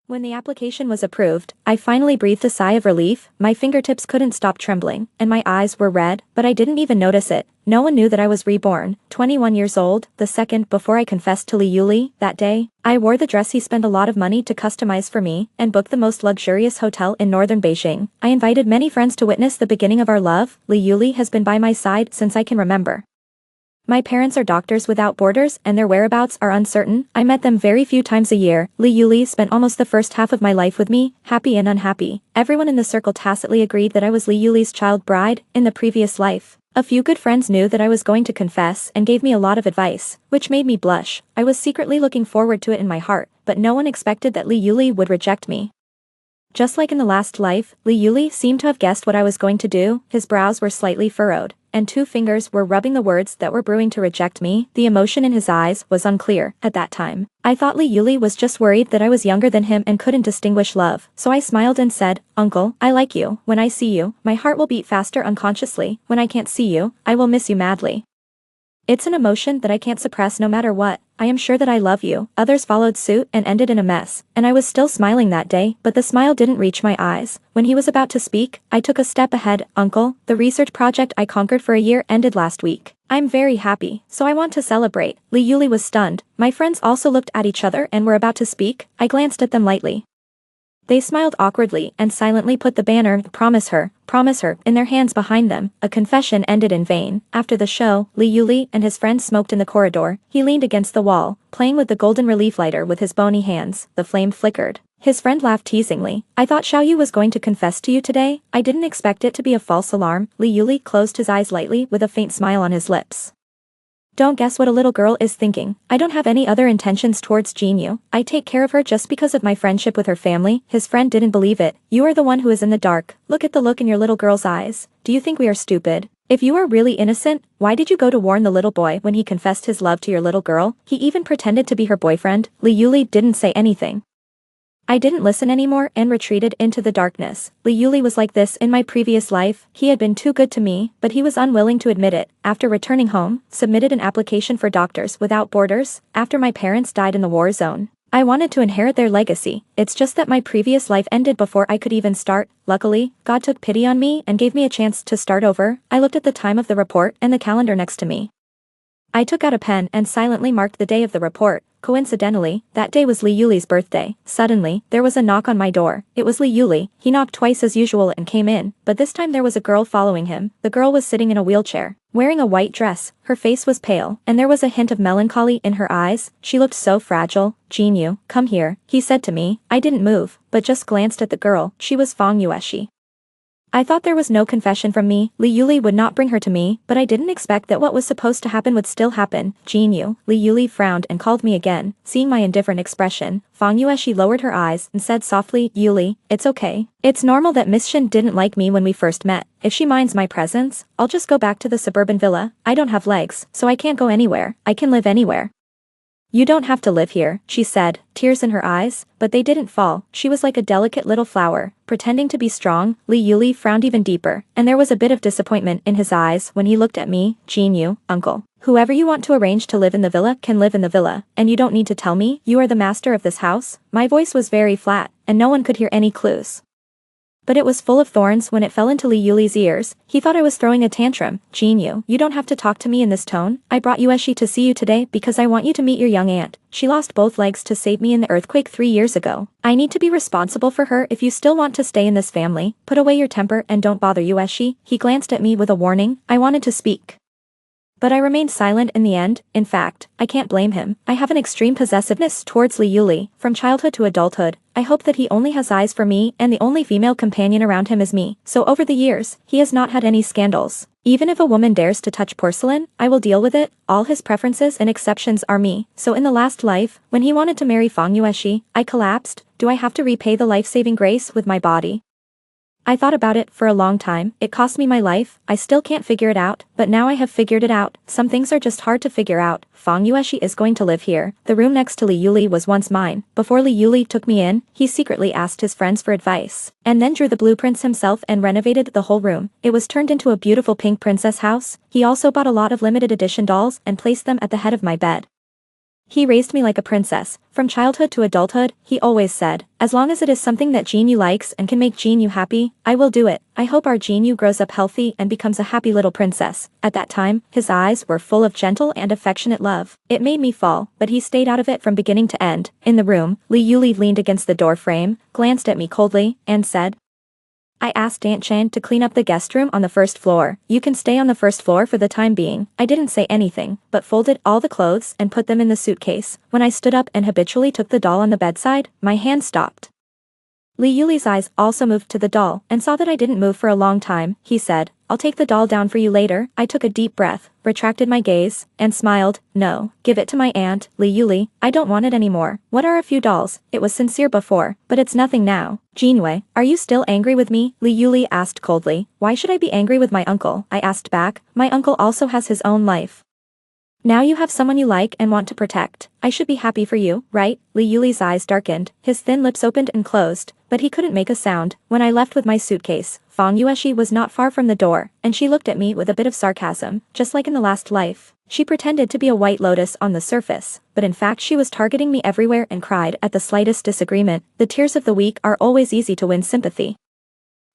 When the application was approved, I finally breathed a sigh of relief. My fingertips couldn't stop trembling, and my eyes were red, but I didn't even notice it. No one knew that I was reborn, 21 years old, the second before I confessed to Li Yuli. That day, I wore the dress he spent a lot of money to customize for me, and booked the most luxurious hotel in northern Beijing. I invited many friends to witness the beginning of our love. Li Yuli has been by my side since I can remember. My parents are doctors without borders and their whereabouts are uncertain. I met them very few times a year. Li Yuli spent almost the first half of my life with me, happy and unhappy. Everyone in the circle tacitly agreed that I was Li Yuli's child bride in the previous life. A few good friends knew that I was going to confess and gave me a lot of advice, which made me blush. I was secretly looking forward to it in my heart, but no one expected that Li Yuli would reject me. Just like in the last life, Li Yuli seemed to have guessed what I was going to do. His brows were slightly furrowed, and two fingers were rubbing the words that were brewing to reject me. The emotion in his eyes was unclear at that time. I thought Li Yuli was just worried that I was younger than him and couldn't distinguish love, so I smiled and said, "Uncle, I like you. When I see you, my heart will beat faster unconsciously. When I can't see you, I will miss you madly. It's an emotion that I can't suppress no matter what. I am sure that I love you." Others followed suit and ended in a mess, and I was still smiling that day, but the smile didn't reach my eyes. When he was about to speak, I took a step ahead. "Uncle, the research project I conquered for a year ended last week. I'm very happy, so I want to celebrate." Li Yuli was stunned. My friends also looked at each other and were about to speak. I glanced at them lightly. They smiled awkwardly and silently put the banner, promise her, in their hands behind them. A confession ended in vain. After the show, Li Yuli and his friend smoked in the corridor. He leaned against the wall, playing with the golden relief lighter with his bony hands. The flame flickered. His friend laughed teasingly. "I thought Xiaoyu was going to confess to you today. I didn't expect it to be a false alarm." Li Yuli closed his eyes lightly with a faint smile on his lips. "Don't guess what a little girl is thinking. I don't have any other intentions towards Jinyu. I take care of her just because of my friendship with her family." His friend didn't believe it. "You are the one who is in the dark. Look at the look in your little girl's eyes. Do you think we are stupid? If you are really innocent, why did you go to warn the little boy when he confessed his love to your little girl? He even pretended to be her boyfriend." Li Yuli didn't say anything. I didn't listen anymore and retreated into the darkness. Li Yuli was like this in my previous life. He had been too good to me, but he was unwilling to admit it. After returning home, submitted an application for Doctors Without Borders. After my parents died in the war zone, I wanted to inherit their legacy. It's just that my previous life ended before I could even start. Luckily, God took pity on me and gave me a chance to start over. I looked at the time of the report and the calendar next to me. I took out a pen and silently marked the day of the report. Coincidentally, that day was Li Yuli's birthday. Suddenly, there was a knock on my door. It was Li Yuli. He knocked twice as usual and came in, but this time there was a girl following him. The girl was sitting in a wheelchair, wearing a white dress. Her face was pale, and there was a hint of melancholy in her eyes. She looked so fragile. "Jinyu, come here," he said to me. I didn't move, but just glanced at the girl. She was Fang Yueshi. I thought there was no confession from me. Li Yuli would not bring her to me, but I didn't expect that what was supposed to happen would still happen. "Jinyu." Li Yuli frowned and called me again. Seeing my indifferent expression, Fang Yueshi lowered her eyes and said softly, "Yuli, it's okay. It's normal that Miss Shin didn't like me when we first met. If she minds my presence, I'll just go back to the suburban villa. I don't have legs, so I can't go anywhere. I can live anywhere." "You don't have to live here," she said, tears in her eyes, but they didn't fall. She was like a delicate little flower, pretending to be strong. Li Yuli frowned even deeper, and there was a bit of disappointment in his eyes when he looked at me. "Jinyu, uncle. Whoever you want to arrange to live in the villa can live in the villa, and you don't need to tell me. You are the master of this house." My voice was very flat, and no one could hear any clues. But it was full of thorns when it fell into Li Yuli's ears. He thought I was throwing a tantrum. "Jinyu, you don't have to talk to me in this tone. I brought Yueshi to see you today because I want you to meet your young aunt. She lost both legs to save me in the earthquake 3 years ago. I need to be responsible for her. If you still want to stay in this family, put away your temper and don't bother Yueshi." He glanced at me with a warning. I wanted to speak, but I remained silent in the end. In fact, I can't blame him. I have an extreme possessiveness towards Li Yuli. From childhood to adulthood, I hope that he only has eyes for me and the only female companion around him is me. So over the years, he has not had any scandals. Even if a woman dares to touch porcelain, I will deal with it. All his preferences and exceptions are me. So in the last life, when he wanted to marry Fang Yueshi, I collapsed. Do I have to repay the life-saving grace with my body? I thought about it for a long time. It cost me my life. I still can't figure it out, but now I have figured it out. Some things are just hard to figure out. Fang Yueshi is going to live here. The room next to Li Yuli was once mine. Before Li Yuli took me in, he secretly asked his friends for advice, and then drew the blueprints himself and renovated the whole room. It was turned into a beautiful pink princess house. He also bought a lot of limited edition dolls and placed them at the head of my bed. He raised me like a princess. From childhood to adulthood, he always said, as long as it is something that Jinyu likes and can make Jinyu happy, I will do it. I hope our Jinyu grows up healthy and becomes a happy little princess. At that time, his eyes were full of gentle and affectionate love. It made me fall, but he stayed out of it from beginning to end. In the room, Li Yuli leaned against the door frame, glanced at me coldly, and said, I asked Aunt Chen to clean up the guest room on the first floor. You can stay on the first floor for the time being. I didn't say anything, but folded all the clothes and put them in the suitcase. When I stood up and habitually took the doll on the bedside, my hand stopped. Li Yuli's eyes also moved to the doll, and saw that I didn't move for a long time. He said, I'll take the doll down for you later. I took a deep breath, retracted my gaze, and smiled. No, give it to my aunt, Li Yuli. I don't want it anymore. What are a few dolls? It was sincere before, but it's nothing now. Jinwei, are you still angry with me? Li Yuli asked coldly. Why should I be angry with my uncle? I asked back. My uncle also has his own life. Now you have someone you like and want to protect. I should be happy for you, right? Li Yuli's eyes darkened, his thin lips opened and closed, but he couldn't make a sound. When I left with my suitcase, Fang Yueshi was not far from the door, and she looked at me with a bit of sarcasm, just like in the last life. She pretended to be a white lotus on the surface, but in fact she was targeting me everywhere and cried at the slightest disagreement. The tears of the weak are always easy to win sympathy.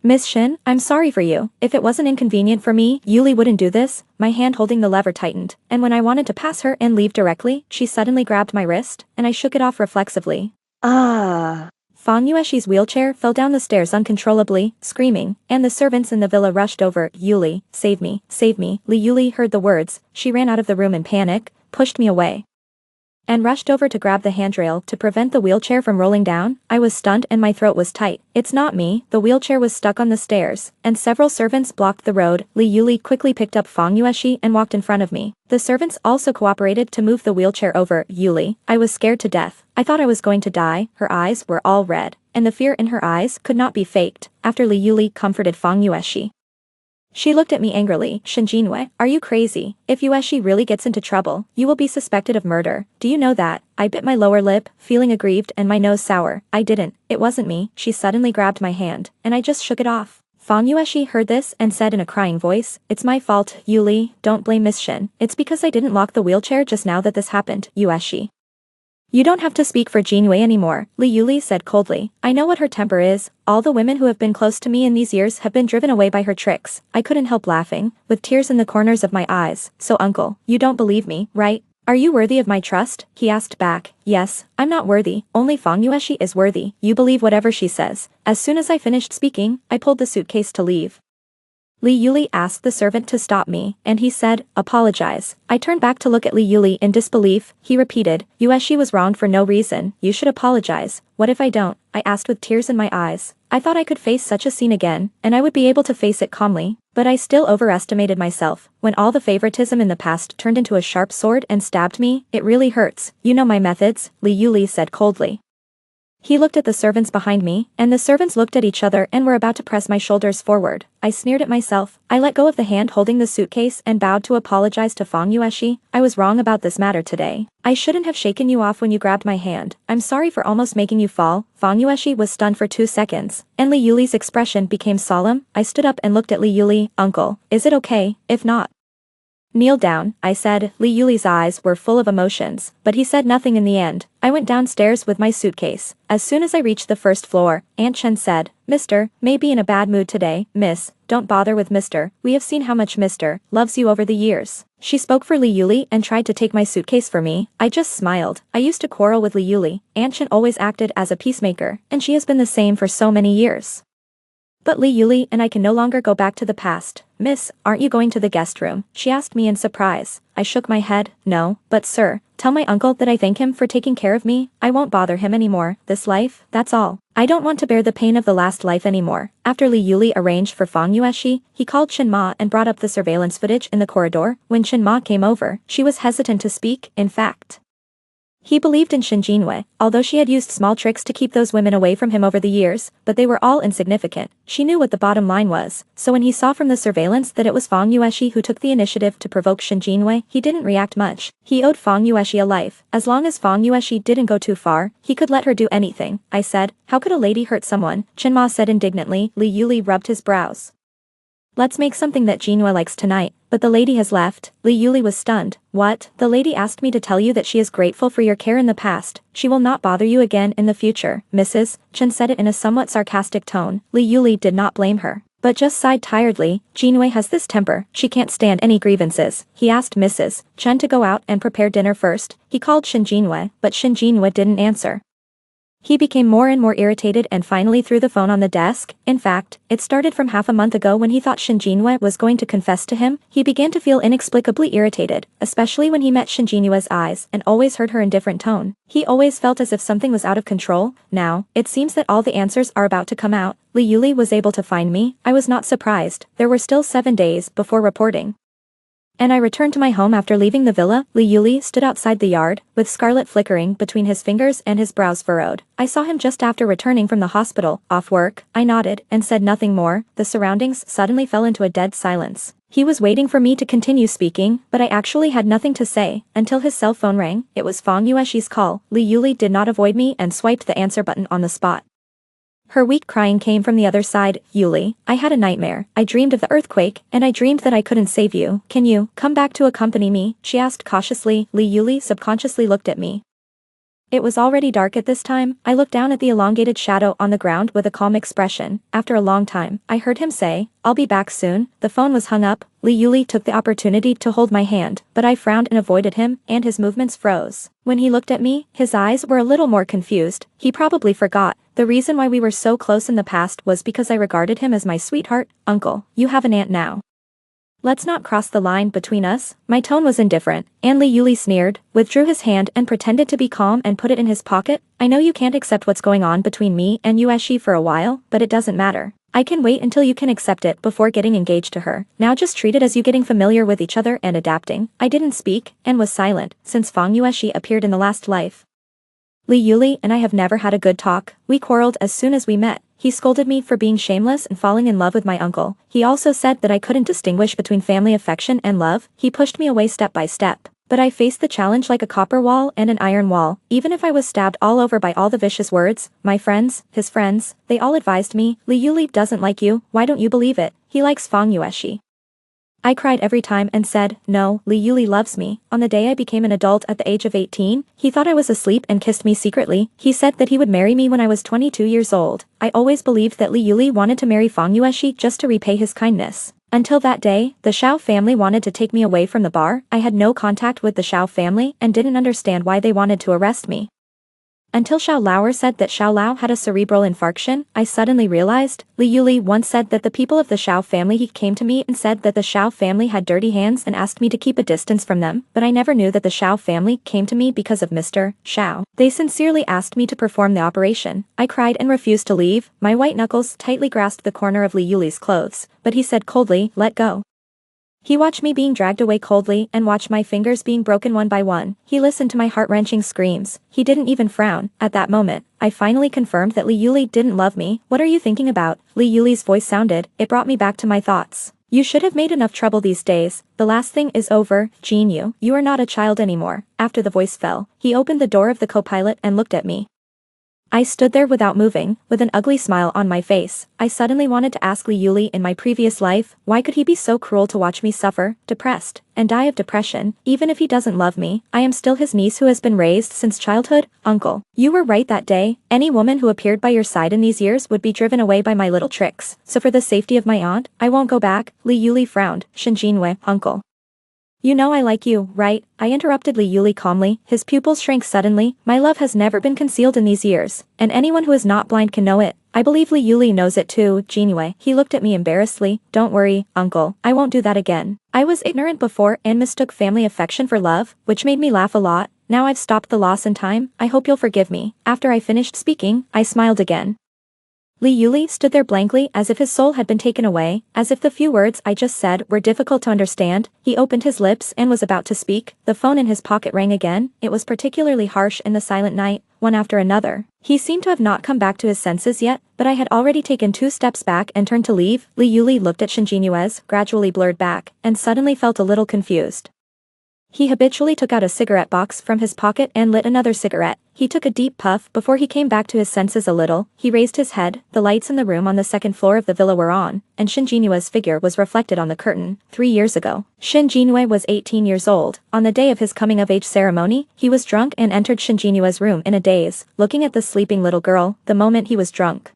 Miss Shin, I'm sorry for you. If it wasn't inconvenient for me, Yuli wouldn't do this. My hand holding the lever tightened, and when I wanted to pass her and leave directly, she suddenly grabbed my wrist, and I shook it off reflexively. Ah! Fang Yueshi's wheelchair fell down the stairs uncontrollably, screaming, and the servants in the villa rushed over. Yuli, save me, save me. Li Yuli heard the words. She ran out of the room in panic, pushed me away, and rushed over to grab the handrail to prevent the wheelchair from rolling down. I was stunned and my throat was tight. It's not me. The wheelchair was stuck on the stairs, and several servants blocked the road. Li Yuli quickly picked up Fang Yueshi and walked in front of me. The servants also cooperated to move the wheelchair over. Yuli, I was scared to death. I thought I was going to die. Her eyes were all red, and the fear in her eyes could not be faked. After Li Yuli comforted Fang Yueshi, she looked at me angrily. Shin Jinwei, are you crazy? If Yueshi really gets into trouble, you will be suspected of murder. Do you know that? I bit my lower lip, feeling aggrieved and my nose sour. I didn't. It wasn't me. She suddenly grabbed my hand, and I just shook it off. Fang Yueshi heard this and said in a crying voice, It's my fault, Yuli. Don't blame Miss Shin. It's because I didn't lock the wheelchair just now that this happened, Yueshi. You don't have to speak for Jinwei anymore, Li Yuli said coldly. I know what her temper is. All the women who have been close to me in these years have been driven away by her tricks. I couldn't help laughing, with tears in the corners of my eyes. So uncle, you don't believe me, right? Are you worthy of my trust? He asked back. Yes, I'm not worthy. Only Fang Yueshi is worthy. You believe whatever she says. As soon as I finished speaking, I pulled the suitcase to leave. Li Yuli asked the servant to stop me, and he said, apologize. I turned back to look at Li Yuli in disbelief. He repeated, Yueshi was wronged for no reason. You should apologize. What if I don't? I asked with tears in my eyes. I thought I could face such a scene again, and I would be able to face it calmly, but I still overestimated myself. When all the favoritism in the past turned into a sharp sword and stabbed me, it really hurts. You know my methods, Li Yuli said coldly. He looked at the servants behind me, and the servants looked at each other and were about to press my shoulders forward. I sneered at myself. I let go of the hand holding the suitcase and bowed to apologize to Fang Yueshi. I was wrong about this matter today. I shouldn't have shaken you off when you grabbed my hand. I'm sorry for almost making you fall. Fang Yueshi was stunned for 2 seconds, and Li Yuli's expression became solemn. I stood up and looked at Li Yuli. Uncle, is it okay, if not? Kneel down, I said. Li Yuli's eyes were full of emotions, but he said nothing in the end. I went downstairs with my suitcase. As soon as I reached the first floor, Aunt Chen said, Mister, may be in a bad mood today. Miss, don't bother with Mister. We have seen how much Mister loves you over the years. She spoke for Li Yuli and tried to take my suitcase for me. I just smiled. I used to quarrel with Li Yuli. Aunt Chen always acted as a peacemaker, and she has been the same for so many years. But Li Yuli and I can no longer go back to the past. Miss, aren't you going to the guest room? She asked me in surprise. I shook my head. No, but sir, tell my uncle that I thank him for taking care of me. I won't bother him anymore. This life, that's all. I don't want to bear the pain of the last life anymore. After Li Yuli arranged for Fang Yueshi, he called Chen Ma and brought up the surveillance footage in the corridor. When Chen Ma came over, she was hesitant to speak. In fact, he believed in Shin Jinwei, although she had used small tricks to keep those women away from him over the years, but they were all insignificant. She knew what the bottom line was, so when he saw from the surveillance that it was Fang Yueshi who took the initiative to provoke Shin Jinwei, he didn't react much. He owed Fang Yueshi a life. As long as Fang Yueshi didn't go too far, he could let her do anything. I said, how could a lady hurt someone? Chen Ma said indignantly. Li Yuli rubbed his brows. Let's make something that Jinhua likes tonight, but the lady has left. Li Yuli was stunned. What? The lady asked me to tell you that she is grateful for your care in the past. She will not bother you again in the future, Mrs. Chen said it in a somewhat sarcastic tone. Li Yuli did not blame her, but just sighed tiredly. Jinhua has this temper, she can't stand any grievances. He asked Mrs. Chen to go out and prepare dinner first. He called Shin Jinhua, but Shin Jinhua didn't answer. He became more and more irritated and finally threw the phone on the desk. In fact, it started from half a month ago when he thought Shin Jinhua was going to confess to him. He began to feel inexplicably irritated, especially when he met Shin Jinhua's eyes and always heard her indifferent tone. He always felt as if something was out of control. Now, it seems that all the answers are about to come out. Li Yuli was able to find me. I was not surprised. There were still 7 days before reporting, and I returned to my home after leaving the villa. Li Yuli stood outside the yard, with scarlet flickering between his fingers and his brows furrowed. I saw him just after returning from the hospital, off work. I nodded, and said nothing more. The surroundings suddenly fell into a dead silence. He was waiting for me to continue speaking, but I actually had nothing to say, until his cell phone rang. It was Fang Yueshi's call. Li Yuli did not avoid me and swiped the answer button on the spot. Her weak crying came from the other side. Yuli, I had a nightmare. I dreamed of the earthquake, and I dreamed that I couldn't save you. Can you come back to accompany me? She asked cautiously. Li Yuli subconsciously looked at me. It was already dark at this time. I looked down at the elongated shadow on the ground with a calm expression. After a long time, I heard him say, I'll be back soon. The phone was hung up. Li Yuli took the opportunity to hold my hand, but I frowned and avoided him, and his movements froze. When he looked at me, his eyes were a little more confused. He probably forgot. The reason why we were so close in the past was because I regarded him as my sweetheart. Uncle, you have an aunt now. Let's not cross the line between us. My tone was indifferent, and Li Yuli sneered, withdrew his hand and pretended to be calm and put it in his pocket. I know you can't accept what's going on between me and Yueshi for a while, but it doesn't matter. I can wait until you can accept it before getting engaged to her. Now just treat it as you getting familiar with each other and adapting. I didn't speak, and was silent, since Fang Yueshi appeared in the last life. Li Yuli and I have never had a good talk. We quarreled as soon as we met. He scolded me for being shameless and falling in love with my uncle. He also said that I couldn't distinguish between family affection and love. He pushed me away step by step. But I faced the challenge like a copper wall and an iron wall. Even if I was stabbed all over by all the vicious words, my friends, his friends, they all advised me, Li Yuli doesn't like you. Why don't you believe it? He likes Fang Yueshi. I cried every time and said, no, Li Yuli loves me. On the day I became an adult at the age of 18, he thought I was asleep and kissed me secretly. He said that he would marry me when I was 22 years old. I always believed that Li Yuli wanted to marry Fang Yueshi just to repay his kindness. Until that day, the Xiao family wanted to take me away from the bar. I had no contact with the Xiao family and didn't understand why they wanted to arrest me. Until Xiao Lauer said that Xiao Lao had a cerebral infarction, I suddenly realized. Li Yuli once said that the people of the Xiao family he came to me and said that the Xiao family had dirty hands and asked me to keep a distance from them, but I never knew that the Xiao family came to me because of Mr. Xiao. They sincerely asked me to perform the operation. I cried and refused to leave. My white knuckles tightly grasped the corner of Li Yuli's clothes, but he said coldly, let go. He watched me being dragged away coldly and watched my fingers being broken one by one. He listened to my heart-wrenching screams. He didn't even frown. At that moment, I finally confirmed that Li Yuli didn't love me. What are you thinking about? Li Yuli's voice sounded. It brought me back to my thoughts. You should have made enough trouble these days. The last thing is over, Jin Yu. You are not a child anymore. After the voice fell, he opened the door of the co-pilot and looked at me. I stood there without moving, with an ugly smile on my face. I suddenly wanted to ask Li Yuli in my previous life, why could he be so cruel to watch me suffer, depressed, and die of depression? Even if he doesn't love me, I am still his niece who has been raised since childhood. Uncle, you were right that day. Any woman who appeared by your side in these years would be driven away by my little tricks. So for the safety of my aunt, I won't go back. Li Yuli frowned. Shinjinwei, uncle. You know I like you, right? I interrupted Li Yuli calmly. His pupils shrank suddenly. My love has never been concealed in these years, and anyone who is not blind can know it. I believe Li Yuli knows it too, Jinwei. He looked at me embarrassedly. Don't worry, uncle. I won't do that again. I was ignorant before and mistook family affection for love, which made me laugh a lot. Now I've stopped the loss in time. I hope you'll forgive me. After I finished speaking, I smiled again. Li Yuli stood there blankly as if his soul had been taken away, as if the few words I just said were difficult to understand. He opened his lips and was about to speak. The phone in his pocket rang again. It was particularly harsh in the silent night, one after another. He seemed to have not come back to his senses yet, but I had already taken 2 steps back and turned to leave. Li Yuli looked at Shinjinuez, gradually blurred back, and suddenly felt a little confused. He habitually took out a cigarette box from his pocket and lit another cigarette. He took a deep puff before he came back to his senses a little. He raised his head, the lights in the room on the second floor of the villa were on, and Shin Jinue's figure was reflected on the curtain. 3 years ago, Shin Jinue was 18 years old. On the day of his coming-of-age ceremony, he was drunk and entered Shin Jinue's room in a daze, looking at the sleeping little girl, the moment he was drunk.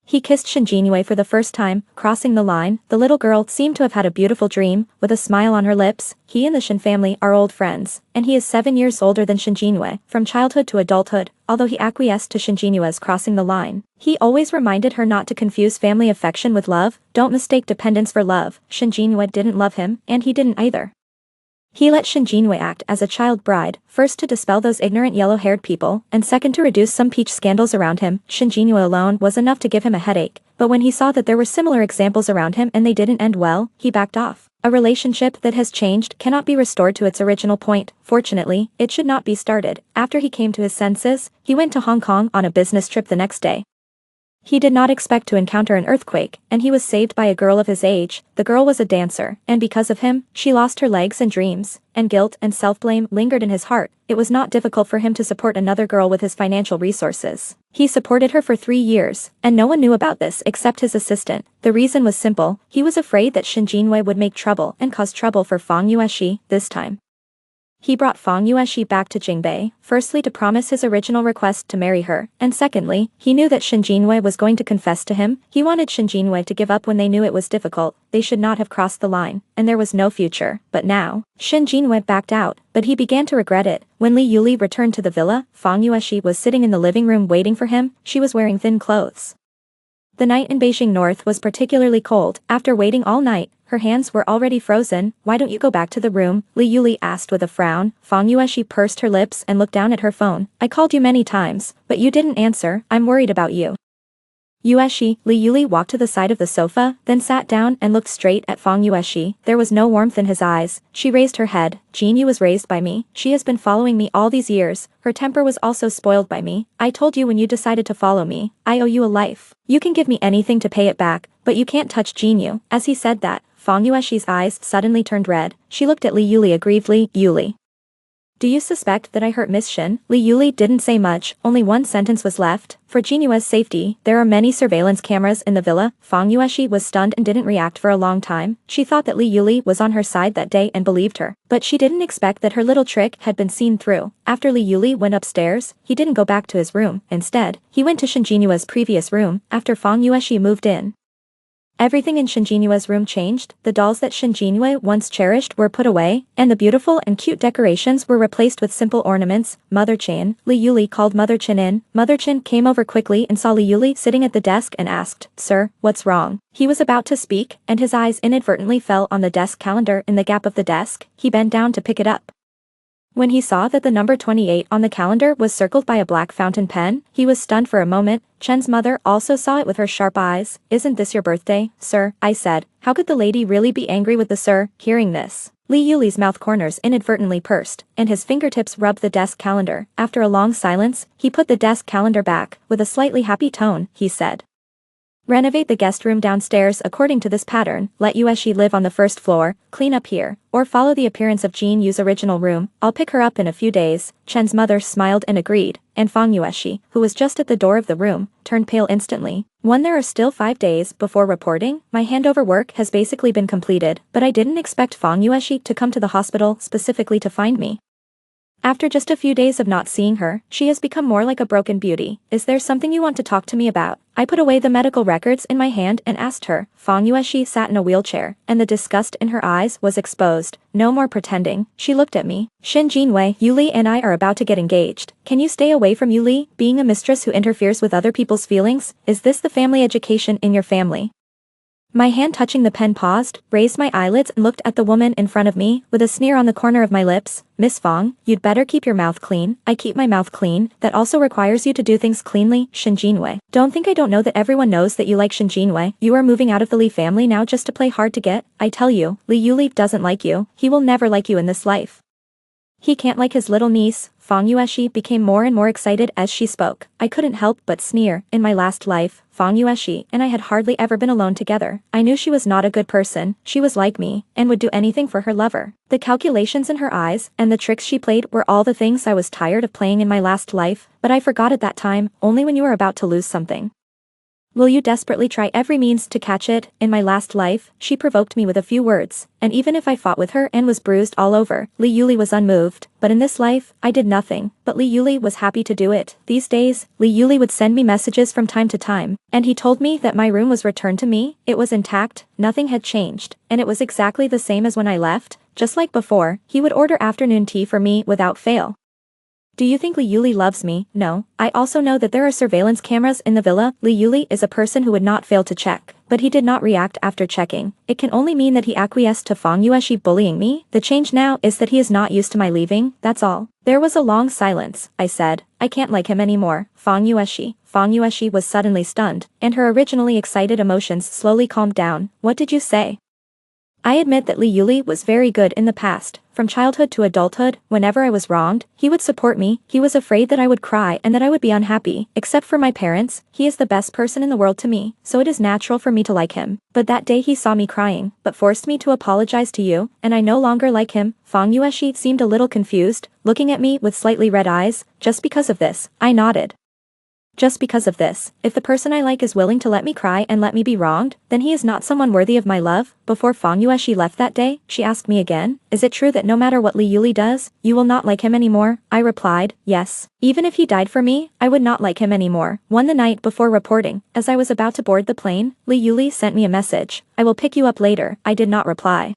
He kissed Shin Jinue for the first time, crossing the line. The little girl seemed to have had a beautiful dream, with a smile on her lips. He and the Shin family are old friends, and he is 7 years older than Shin Jinue, from childhood to adulthood. Although he acquiesced to Shin Jinue's crossing the line, he always reminded her not to confuse family affection with love. Don't mistake dependence for love. Shin Jinue didn't love him, and he didn't either. He let Shin Jinue act as a child bride, first to dispel those ignorant yellow-haired people, and second to reduce some peach scandals around him. Shin Jinue alone was enough to give him a headache, but when he saw that there were similar examples around him and they didn't end well, he backed off. A relationship that has changed cannot be restored to its original point. Fortunately, it should not be started. After he came to his senses, he went to Hong Kong on a business trip the next day. He did not expect to encounter an earthquake, and he was saved by a girl of his age. The girl was a dancer, and because of him, she lost her legs and dreams, and guilt and self-blame lingered in his heart. It was not difficult for him to support another girl with his financial resources. He supported her for 3 years, and no one knew about this except his assistant. The reason was simple: he was afraid that Shin Jinue would make trouble and cause trouble for Fang Yueshi this time. He brought Fang Yueshi back to Jingbei, firstly to promise his original request to marry her, and secondly, he knew that Shin Jinue was going to confess to him. He wanted Shin Jinue to give up when they knew it was difficult. They should not have crossed the line, and there was no future. But now, Shin Jinue backed out, but he began to regret it. When Li Yuli returned to the villa, Fang Yueshi was sitting in the living room waiting for him. She was wearing thin clothes. The night in Beijing North was particularly cold. After waiting all night, her hands were already frozen. Why don't you go back to the room? Li Yuli asked with a frown. Fang Yueshi pursed her lips and looked down at her phone. I called you many times, but you didn't answer. I'm worried about you. Yueshi. Li Yuli walked to the side of the sofa, then sat down and looked straight at Fang Yueshi. There was no warmth in his eyes. She raised her head. Jin Yu was raised by me. She has been following me all these years. Her temper was also spoiled by me. I told you when you decided to follow me, I owe you a life. You can give me anything to pay it back, but you can't touch Jin Yu. As he said that, Fang Yueshi's eyes suddenly turned red. She looked at Li Yuli aggrievedly. Yuli, do you suspect that I hurt Miss Shin? Li Yuli didn't say much, only one sentence was left. For Jin Yue's safety, there are many surveillance cameras in the villa. Fang Yueshi was stunned and didn't react for a long time. She thought that Li Yuli was on her side that day and believed her, but she didn't expect that her little trick had been seen through. After Li Yuli went upstairs, he didn't go back to his room. Instead, he went to Shin Jinue's previous room, after Fang Yueshi moved in. Everything in Shin Jinue's room changed. The dolls that Shin Jinue once cherished were put away, and the beautiful and cute decorations were replaced with simple ornaments. Mother Chin. Li Yuli called Mother Chin in. Mother Chin came over quickly and saw Li Yuli sitting at the desk and asked, Sir, what's wrong? He was about to speak, and his eyes inadvertently fell on the desk calendar in the gap of the desk. He bent down to pick it up. When he saw that the number 28 on the calendar was circled by a black fountain pen, he was stunned for a moment. Chen's mother also saw it with her sharp eyes. Isn't this your birthday, sir? I said. How could the lady really be angry with the sir? Hearing this, Li Yuli's mouth corners inadvertently pursed, and his fingertips rubbed the desk calendar. After a long silence, he put the desk calendar back. With a slightly happy tone, he said, renovate the guest room downstairs according to this pattern. Let Yueshi live on the first floor, clean up here, or follow the appearance of Jin Yu's original room. I'll pick her up in a few days. Chen's mother smiled and agreed, and Fang Yueshi, who was just at the door of the room, turned pale instantly. When there are still 5 days before reporting, my handover work has basically been completed, but I didn't expect Fang Yueshi to come to the hospital specifically to find me. After just a few days of not seeing her, she has become more like a broken beauty. Is there something you want to talk to me about? I put away the medical records in my hand and asked her. Fang Yueshi sat in a wheelchair, and the disgust in her eyes was exposed. No more pretending. She looked at me. Shin Jinwei, Yuli and I are about to get engaged. Can you stay away from Yuli, being a mistress who interferes with other people's feelings? Is this the family education in your family? My hand touching the pen paused, raised my eyelids and looked at the woman in front of me, with a sneer on the corner of my lips. Miss Fang, you'd better keep your mouth clean. I keep my mouth clean. That also requires you to do things cleanly. Shin Jinwei. Don't think I don't know that everyone knows that you like Shin Jinwei. You are moving out of the Li family now just to play hard to get. I tell you, Li Yuli doesn't like you. He will never like you in this life. He can't like his little niece. Fang Yueshi became more and more excited as she spoke. I couldn't help but sneer. In my last life, Fang Yueshi and I had hardly ever been alone together. I knew she was not a good person, she was like me, and would do anything for her lover. The calculations in her eyes and the tricks she played were all the things I was tired of playing in my last life, but I forgot at that time, only when you are about to lose something. Will you desperately try every means to catch it? In my last life, she provoked me with a few words, and even if I fought with her and was bruised all over, Li Yuli was unmoved. But in this life, I did nothing, but Li Yuli was happy to do it. These days, Li Yuli would send me messages from time to time, and he told me that my room was returned to me, it was intact, nothing had changed, and it was exactly the same as when I left. Just like before, he would order afternoon tea for me without fail. Do you think Li Yuli loves me? No. I also know that there are surveillance cameras in the villa. Li Yuli is a person who would not fail to check, but he did not react after checking. It can only mean that he acquiesced to Fang Yueshi bullying me. The change now is that he is not used to my leaving, that's all. There was a long silence. I said, I can't like him anymore. Fang Yueshi. Fang Yueshi was suddenly stunned, and her originally excited emotions slowly calmed down. What did you say? I admit that Li Yuli was very good in the past. From childhood to adulthood, whenever I was wronged, he would support me. He was afraid that I would cry and that I would be unhappy. Except for my parents, he is the best person in the world to me, so it is natural for me to like him. But that day he saw me crying, but forced me to apologize to you, and I no longer like him. Fang Yueshi seemed a little confused, looking at me with slightly red eyes. Just because of this, I nodded. Just because of this, if the person I like is willing to let me cry and let me be wronged, then he is not someone worthy of my love. Before Fang Yueshi left that day, she asked me again, is it true that no matter what Li Yuli does, you will not like him anymore? I replied, yes. Even if he died for me, I would not like him anymore. The night before reporting, as I was about to board the plane, Li Yuli sent me a message. I will pick you up later. I did not reply.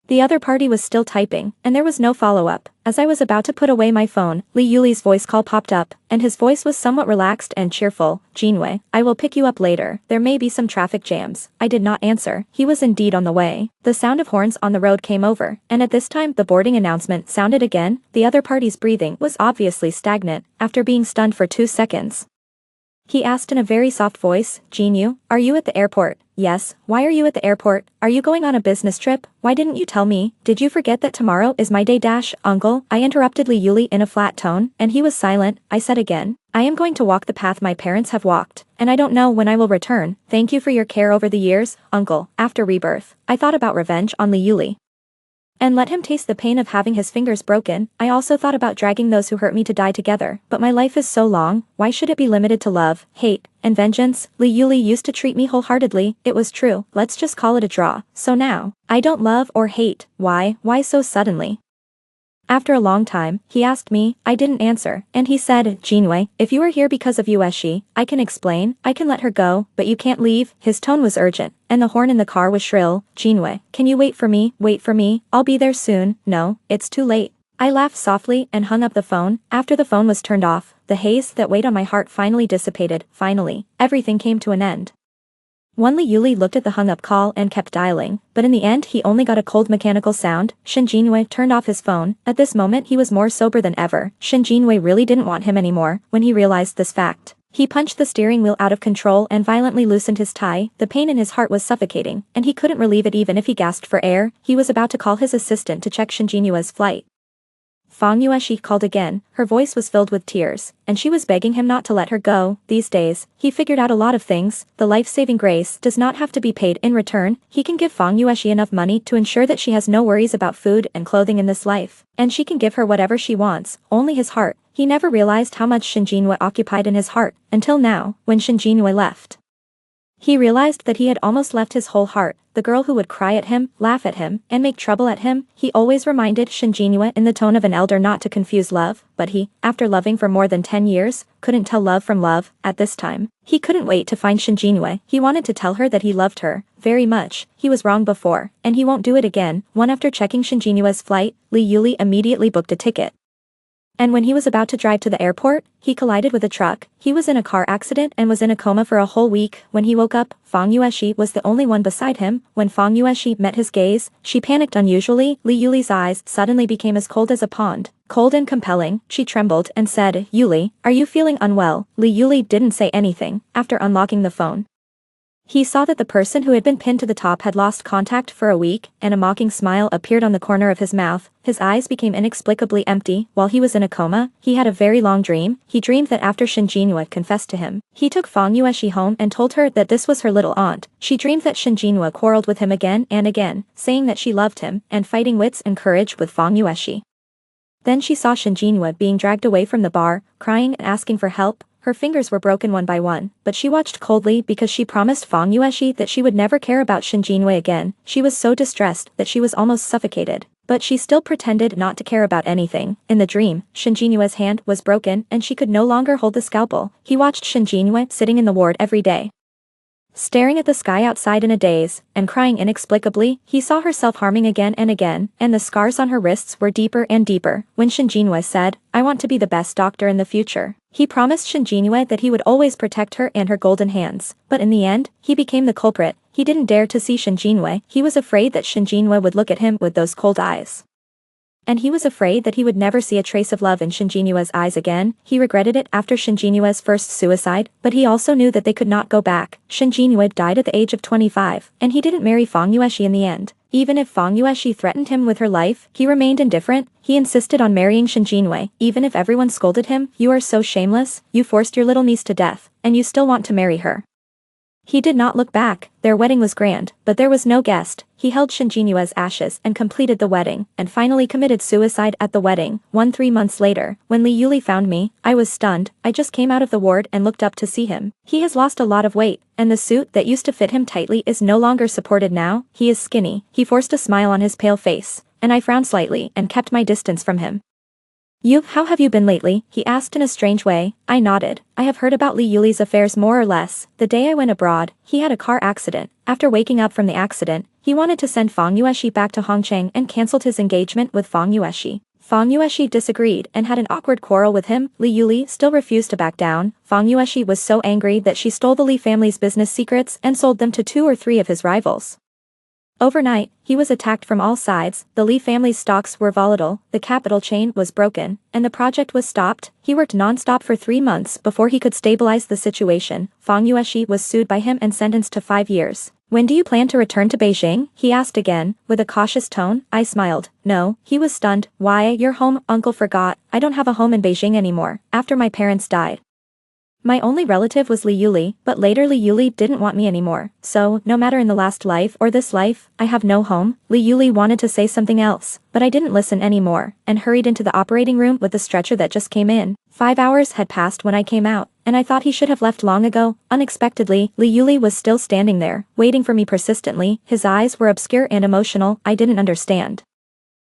The other party was still typing, and there was no follow-up. As I was about to put away my phone, Li Yuli's voice call popped up, and his voice was somewhat relaxed and cheerful. Jinwei, I will pick you up later. There may be some traffic jams. I did not answer. He was indeed on the way. The sound of horns on the road came over, and at this time the boarding announcement sounded again. The other party's breathing was obviously stagnant, after being stunned for 2 seconds. He asked in a very soft voice, Jinyu, are you at the airport? Yes. Why are you at the airport? Are you going on a business trip? Why didn't you tell me? Did you forget that tomorrow is my day? Uncle, I interrupted Li Yuli in a flat tone, and he was silent. I said again, I am going to walk the path my parents have walked, and I don't know when I will return. Thank you for your care over the years, Uncle. After Rebirth, I thought about revenge on Li Yuli and let him taste the pain of having his fingers broken. I also thought about dragging those who hurt me to die together, but my life is so long, why should it be limited to love, hate, and vengeance? Li Yuli used to treat me wholeheartedly, it was true, let's just call it a draw. So now, I don't love or hate. Why so suddenly? After a long time, he asked me, I didn't answer, and he said, Jinwei, if you are here because of Yueshi, I can explain, I can let her go, but you can't leave. His tone was urgent, and the horn in the car was shrill. Jinwei, can you wait for me? Wait for me, I'll be there soon. No, it's too late. I laughed softly and hung up the phone. After the phone was turned off, the haze that weighed on my heart finally dissipated. Finally, everything came to an end. Li Yuli looked at the hung-up call and kept dialing, but in the end he only got a cold mechanical sound. Shin Jinwei turned off his phone. At this moment he was more sober than ever. Shin Jinwei really didn't want him anymore. When he realized this fact, he punched the steering wheel out of control and violently loosened his tie. The pain in his heart was suffocating, and he couldn't relieve it even if he gasped for air. He was about to call his assistant to check Shin Jinue's flight. Fang Yueshi called again. Her voice was filled with tears, and she was begging him not to let her go. These days, he figured out a lot of things. The life-saving grace does not have to be paid in return. He can give Fang Yueshi enough money to ensure that she has no worries about food and clothing in this life, and she can give her whatever she wants, only his heart. He never realized how much Shin Jinwei occupied in his heart, until now, when Shin Jinwei left. He realized that he had almost left his whole heart, the girl who would cry at him, laugh at him, and make trouble at him. He always reminded Shin Jinwei in the tone of an elder not to confuse love, but he, after loving for more than 10 years, couldn't tell love from love. At this time, he couldn't wait to find Shin Jinwei. He wanted to tell her that he loved her very much. He was wrong before, and he won't do it again. After checking Shin Jinue's flight, Li Yuli immediately booked a ticket. And when he was about to drive to the airport, he collided with a truck. He was in a car accident and was in a coma for a whole week. When he woke up, Fang Yueshi was the only one beside him. When Fang Yueshi met his gaze, she panicked unusually. Li Yuli's eyes suddenly became as cold as a pond. Cold and compelling, she trembled and said, Yuli, are you feeling unwell? Li Yuli didn't say anything, after unlocking the phone. He saw that the person who had been pinned to the top had lost contact for a week, and a mocking smile appeared on the corner of his mouth. His eyes became inexplicably empty. While he was in a coma, he had a very long dream. He dreamed that after Shin Jinhua confessed to him, he took Fang Yueshi home and told her that this was her little aunt. She dreamed that Shin Jinhua quarreled with him again and again, saying that she loved him, and fighting wits and courage with Fang Yueshi. Then she saw Shin Jinhua being dragged away from the bar, crying and asking for help. Her fingers were broken one by one, but she watched coldly because she promised Fang Yueshi that she would never care about Shin Jinhua again. She was so distressed that she was almost suffocated. But she still pretended not to care about anything. In the dream, Shin Jinhua's hand was broken and she could no longer hold the scalpel. He watched Shin Jinhua sitting in the ward every day, staring at the sky outside in a daze, and crying inexplicably. He saw her self-harming again, and the scars on her wrists were deeper and deeper. When Shin Jinhua said, "I want to be the best doctor in the future," he promised Shin Jinhua that he would always protect her and her golden hands. But in the end, he became the culprit. He didn't dare to see Shin Jinhua. He was afraid that Shin Jinhua would look at him with those cold eyes. And he was afraid that he would never see a trace of love in Shin Jinhua's eyes again. He regretted it after Shin Jinhua's first suicide, but he also knew that they could not go back. Shin Jinhua died at the age of 25, and he didn't marry Fang Yueshi in the end. Even if Fang Yueshi threatened him with her life, he remained indifferent. He insisted on marrying Shin Jinhua, even if everyone scolded him. "You are so shameless, you forced your little niece to death, and you still want to marry her." He did not look back. Their wedding was grand, but there was no guest. He held Shin Jinhua's ashes and completed the wedding, and finally committed suicide at the wedding. 3 months later, when Li Yuli found me, I was stunned. I just came out of the ward and looked up to see him. He has lost a lot of weight, and the suit that used to fit him tightly is no longer supported now. He is skinny. He forced a smile on his pale face, and I frowned slightly and kept my distance from him. How have you been lately?" he asked in a strange way. I nodded. I have heard about Li Yuli's affairs more or less. The day I went abroad, he had a car accident. After waking up from the accident, he wanted to send Fang Yueshi back to Hongcheng and cancelled his engagement with Fang Yueshi. Fang Yueshi disagreed and had an awkward quarrel with him. Li Yuli still refused to back down. Fang Yueshi was so angry that she stole the Li family's business secrets and sold them to 2 or 3 of his rivals. Overnight, he was attacked from all sides. The Li family's stocks were volatile, the capital chain was broken, and the project was stopped. He worked non-stop for 3 months before he could stabilize the situation. Fang Yueshi was sued by him and sentenced to 5 years. "When do you plan to return to Beijing?" he asked again, with a cautious tone. I smiled. "No." He was stunned. "Why, your home, uncle forgot. I don't have a home in Beijing anymore. After my parents died, my only relative was Li Yuli, but later Li Yuli didn't want me anymore. So, no matter in the last life or this life, I have no home." Li Yuli wanted to say something else, but I didn't listen anymore, and hurried into the operating room with the stretcher that just came in. 5 hours had passed when I came out, and I thought he should have left long ago. Unexpectedly, Li Yuli was still standing there, waiting for me persistently. His eyes were obscure and emotional. I didn't understand,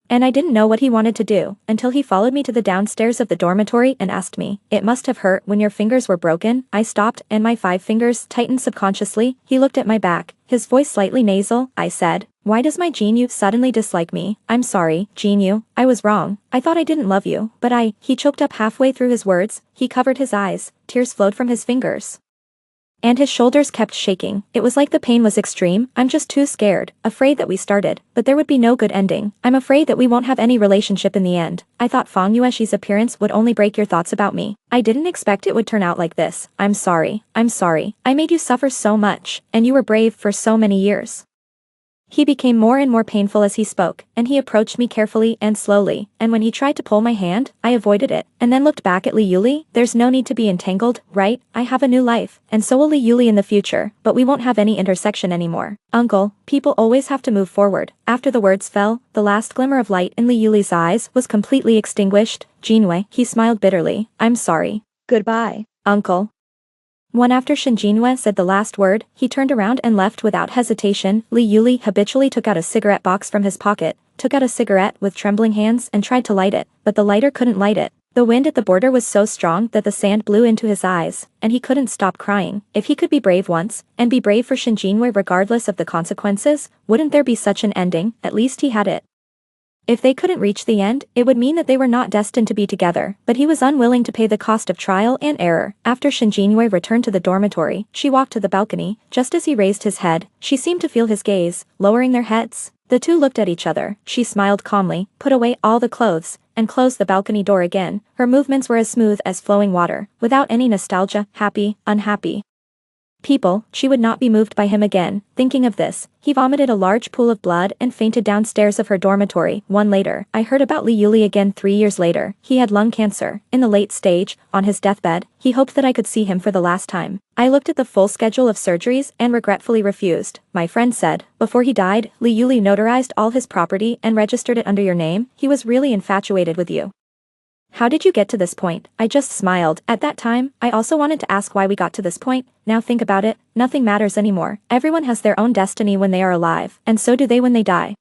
and I didn't know what he wanted to do, until he followed me to the downstairs of the dormitory and asked me, "It must have hurt when your fingers were broken." I stopped, and my 5 fingers tightened subconsciously. He looked at my back, his voice slightly nasal. I said, "Why does my Jinyu suddenly dislike me?" "I'm sorry, Jinyu. I was wrong. I thought I didn't love you, but He choked up halfway through his words. He covered his eyes. Tears flowed from his fingers, and his shoulders kept shaking. It was like the pain was extreme. "I'm just too scared, afraid that we started, but there would be no good ending. I'm afraid that we won't have any relationship in the end. I thought Fang Yueshi's appearance would only break your thoughts about me. I didn't expect it would turn out like this. I'm sorry. I'm sorry. I made you suffer so much, and you were brave for so many years." He became more and more painful as he spoke, and he approached me carefully and slowly, and when he tried to pull my hand, I avoided it, and then looked back at Li Yuli. "There's no need to be entangled, right? I have a new life, and so will Li Yuli in the future, but we won't have any intersection anymore. Uncle, people always have to move forward." After the words fell, the last glimmer of light in Li Yuli's eyes was completely extinguished. "Jinwei," he smiled bitterly. "I'm sorry. Goodbye, uncle." After Shin Jinhua said the last word, he turned around and left without hesitation. Li Yuli habitually took out a cigarette box from his pocket, took out a cigarette with trembling hands and tried to light it, but the lighter couldn't light it. The wind at the border was so strong that the sand blew into his eyes, and he couldn't stop crying. If he could be brave once, and be brave for Shin Jinhua regardless of the consequences, wouldn't there be such an ending? At least he had it. If they couldn't reach the end, it would mean that they were not destined to be together, but he was unwilling to pay the cost of trial and error. After Shin Jinhua returned to the dormitory, she walked to the balcony. Just as he raised his head, she seemed to feel his gaze, lowering their heads. The two looked at each other. She smiled calmly, put away all the clothes, and closed the balcony door again. Her movements were as smooth as flowing water, without any nostalgia, happy, unhappy. people, she would not be moved by him again. Thinking of this, he vomited a large pool of blood and fainted downstairs of her dormitory. One later, I heard about Li Yuli again 3 years later. He had lung cancer. In the late stage, on his deathbed, he hoped that I could see him for the last time. I looked at the full schedule of surgeries and regretfully refused. My friend said, before he died, Li Yuli notarized all his property and registered it under your name. He was really infatuated with you. How did you get to this point? I just smiled. At that time, I also wanted to ask why we got to this point. Now think about it, nothing matters anymore. Everyone has their own destiny when they are alive, and so do they when they die.